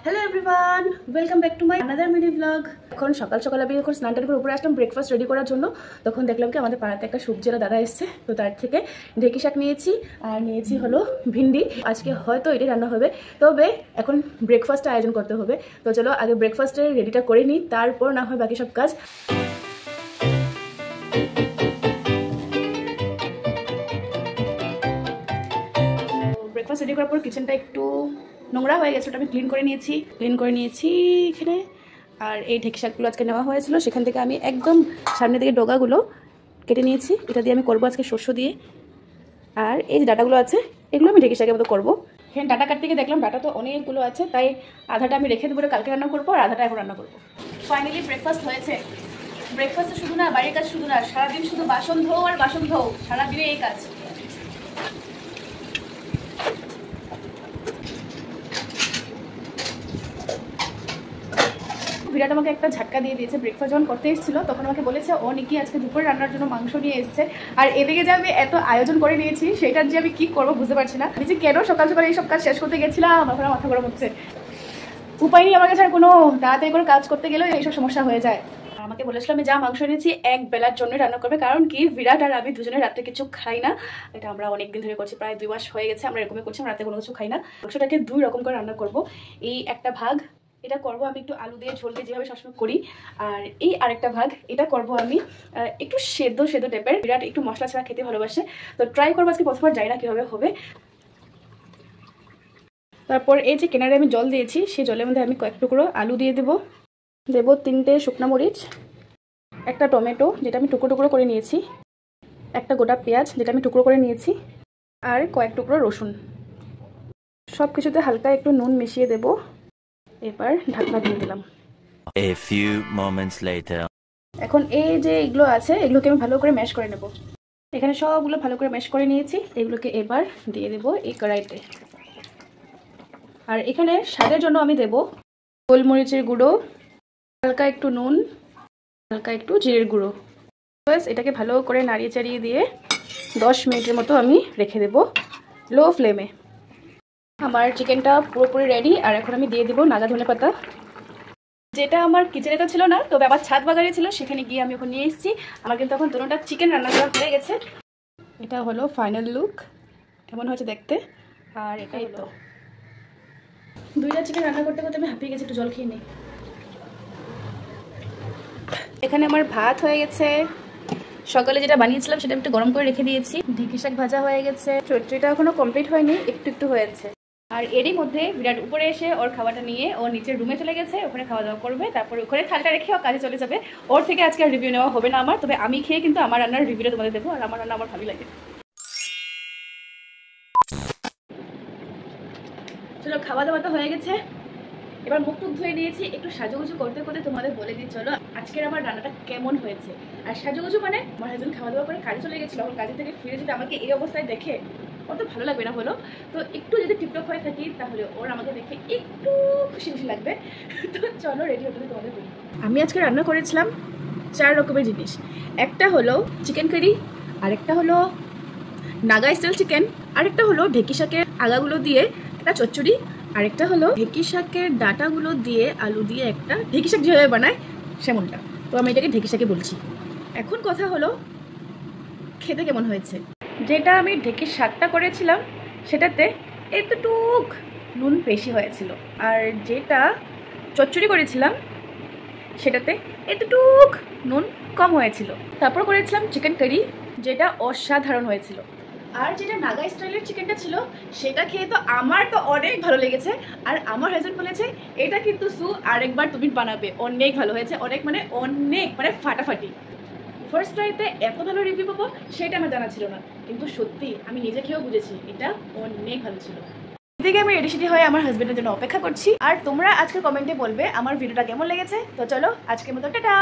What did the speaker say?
Hello everyone, welcome back to my another mini blog. এখন সকাল সকাল আমি যখন স্নান টান করে উপরে আসলাম ব্রেকফাস্ট রেডি করার জন্য, তখন দেখলাম কি আমাদের পাড়াতে একটা সবজিওয়ালা দাদা এসছে। তো তার থেকে ঢেঁকি শাক নিয়েছি আর নিয়েছি হলো ভিন্ডি। আজকে হয়তো এটাই রান্না হবে, তবে এখন ব্রেকফাস্টের আয়োজন করতে হবে। তো চলো আগে ব্রেকফাস্টের রেডিটা করে নিই, তারপর না হয় বাকি সব কাজ। ব্রেকফাস্ট রেডি করার পর কিচেনটা একটু নোংরা হয়ে গেছে, ওটা আমি ক্লিন করে নিয়েছি এখানে। আর এই ঢেঁকি শাকগুলো আজকে নেওয়া হয়েছিল, সেখান থেকে আমি একদম সামনের দিকে ডগাগুলো কেটে নিয়েছি। এটা দিয়ে আমি করবো আজকে শস্য দিয়ে। আর এই যে ডাটাগুলো আছে, এগুলো আমি ঢেঁকি শাকের মতো করবো। এখানে ডাটা কাটতে গিয়ে দেখলাম ডাটা তো অনেকগুলো আছে, তাই আধাটা আমি রেখে দেবো, কালকে রান্না করবো আর আধাটা এখন রান্না করবো। ফাইনালি ব্রেকফাস্ট হয়েছে। ব্রেকফাস্ট শুধু না, বাড়ির কাজ শুধু না, সারাদিন শুধু বাসন ধোও আর বাসন ধোও, সারাদিনে এই কাজ। বিরাট আমাকে একটা ঝাটকা দিয়ে দিয়েছে। ব্রেকফাস্ট যখন করতে এসেছিল তখন আমাকে বলেছে ও নিকি আজকে দুপুরে রান্নার জন্য মাংস নিয়ে এসেছে। আর এদিকে যে আমি এত আয়োজন করে নিয়েছি, সেটার যে আমি কি করবো বুঝতে পারছি না। আমি যে কেন সকাল সকাল এইসব কাজ শেষ করতে গেছিলাম, আমার মাথা গরম হচ্ছে। উপায় নেই আমার কাছে, আর কোনো তাড়াতাড়ি করে কাজ করতে গেলেও এইসব সমস্যা হয়ে যায়। আমাকে বলেছিল আমি যা মাংস এনেছি এক বেলার জন্য রান্না করবে, কারণ কি বিরাট আর আমি দুজনে রাত্রে কিছু খাই না। এটা আমরা অনেকদিন ধরে করছি, প্রায় 2 মাস হয়ে গেছে আমরা এরকমই করছি, আমরা রাতে কোনো কিছু খাই না। মাংসটাকে 2 রকম করে রান্না করব। এই একটা ভাগ এটা করব আমি একটু আলু দিয়ে ঝোল দিয়ে যেভাবে সবসময় করি, আর এই আরেকটা ভাগ এটা করব আমি একটু সেদ্ধ টাইপের। বিরাট একটু মশলা ছাড়া খেতে ভালোবাসে, তো ট্রাই করবো আজকে। প্রথমবার জানি না কীভাবে হবে। তারপর এই যে কেনারে আমি জল দিয়েছি, সেই জলের মধ্যে আমি কয়েক টুকরো আলু দিয়ে দেবো 3টে শুকনো মরিচ, একটা টমেটো যেটা আমি টুকরো টুকরো করে নিয়েছি, একটা গোটা পেঁয়াজ যেটা আমি টুকরো করে নিয়েছি, আর কয়েক টুকরো রসুন। সব কিছুতে হালকা একটু নুন মিশিয়ে দেব। এবার ঢাকনা দিয়ে দিলাম। A few moments later. এখন এই যে এগুলো আছে, এগুলোকে আমি ভালো করে ম্যাশ করে নেব। এখানে সবগুলো ভালো করে ম্যাশ করে নিয়েছি, এগুলোকে এবার দিয়ে দেব এই কড়াইতে। আর এখানে স্বাদের জন্য আমি দেব গোলমরিচের গুঁড়ো, হালকা একটু নুন, হালকা একটু জিরের গুঁড়ো। ব্যাস এটাকে ভালো করে নাড়িয়ে চাড়িয়ে দিয়ে 10 মিনিটের মতো আমি রেখে দেব লো ফ্লেমে। আমার চিকেনটা পুরোপুরি রেডি। আর এখন আমি দিয়ে দেবো নাগা ধনেপাতা, যেটা আমার কিচেনে তো ছিল না, তবে আবার ছাদ বাগানে ছিল, সেখানে গিয়ে আমি এখন নিয়ে এসেছি। আমার কিন্তু এখন দুটোটা চিকেন রান্না করা হয়ে গেছে। এটা হলো ফাইনাল লুক, এমন হয়েছে দেখতে। আর এটাই তো 2টা চিকেন রান্না করতে করতে আমি হাঁপিয়ে গেছি, একটু জল খেয়ে নিই। এখানে আমার ভাত হয়ে গেছে, সকালে যেটা বানিয়েছিলাম সেটা একটু গরম করে রেখে দিয়েছি। ঢেঁকি শাক ভাজা হয়ে গেছে, চটরিটা এখনো কমপ্লিট হয়নি, একটু হয়েছে। আর এরই মধ্যে বিরাট উপরে এসে ওর খাওয়াটা নিয়ে ও নিচের রুমে চলে গেছে, ওখানে খাওয়া দাওয়া করবে। তারপরে ওখানে থালটা রেখে ও কাজে চলে যাবে। ওর থেকে আজকে আর রিভিউ নেওয়া হবে না আমার, তবে আমি খেয়ে কিন্তু আমার রান্নার রিভিউটা তোমাদের দেবো। আর আমার রান্না আমার ভালোই লাগে। চলো খাওয়া দাওয়া তো হয়ে গেছে, এবার মুখ টুক ধুয়ে নিয়েছি। একটু সাজুগুজু করতে করতে তোমাদের বলে দিই চলো আজকের আমার রান্নাটা কেমন হয়েছে। আর সাজুগুজু মানে আমার হাজবেন্ড খাওয়া দাওয়া করে কাজে চলে গেছিলো, আমার কাজে থেকে ফিরে যদি আমাকে এই অবস্থায় দেখে কত ভালো লাগবে না বলো। তো একটু যদি টিপটপ হয়ে থাকি তাহলে ওর আমাকে দেখে একটু খুশি লাগবে। তো চলো রেডি হতে তোমাদের বলি। আমি আজকে রান্না করেছিলাম 4 রকমের জিনিস। একটা হলো চিকেন কারি, আরেকটা হলো নাগা স্টাইল চিকেন, আরেকটা হলো ঢেঁকি শাকের আগাগুলো দিয়ে একটা চচ্চড়ি, আরেকটা হলো ঢেঁকি শাকের ডাটাগুলো দিয়ে আলু দিয়ে একটা ঢেঁকি শাক যেভাবে বানায় সেমনটা। তো আমি এটাকে ঢেঁকি শাকে বলছি। এখন কথা হলো খেতে কেমন হয়েছে। যেটা আমি ঢেঁকির শাকটা করেছিলাম সেটাতে এতটুক নুন বেশি হয়েছিল, আর যেটা চচ্চড়ি করেছিলাম সেটাতে এতটুক নুন কম হয়েছিল। তারপর করেছিলাম চিকেন কারি, যেটা অসাধারণ হয়েছিল। আর যেটা নাগা স্টাইলের চিকেনটা ছিল সেটা খেয়ে তো আমার তো অনেক ভালো লেগেছে। আর আমার হাজবেন্ড বলেছে এটা কিন্তু সু আরেকবার তুমি বানাবে, অনেক ভালো হয়েছে। অনেক মানে ফাটাফাটি। ফার্স্ট ট্রাইতে এত ভালো রিভিউ পাবো সেটা আমার জানা ছিল না, কিন্তু সত্যি আমি নিজে খেয়েও বুঝেছি এটা অনেক ভালো ছিল। এদিকে আমি রেডি সেডি হয়ে আমার হাজবেন্ডের জন্য অপেক্ষা করছি। আর তোমরা আজকে কমেন্টে বলবে আমার ভিডিওটা কেমন লেগেছে। তো চলো আজকের মতো টাটা।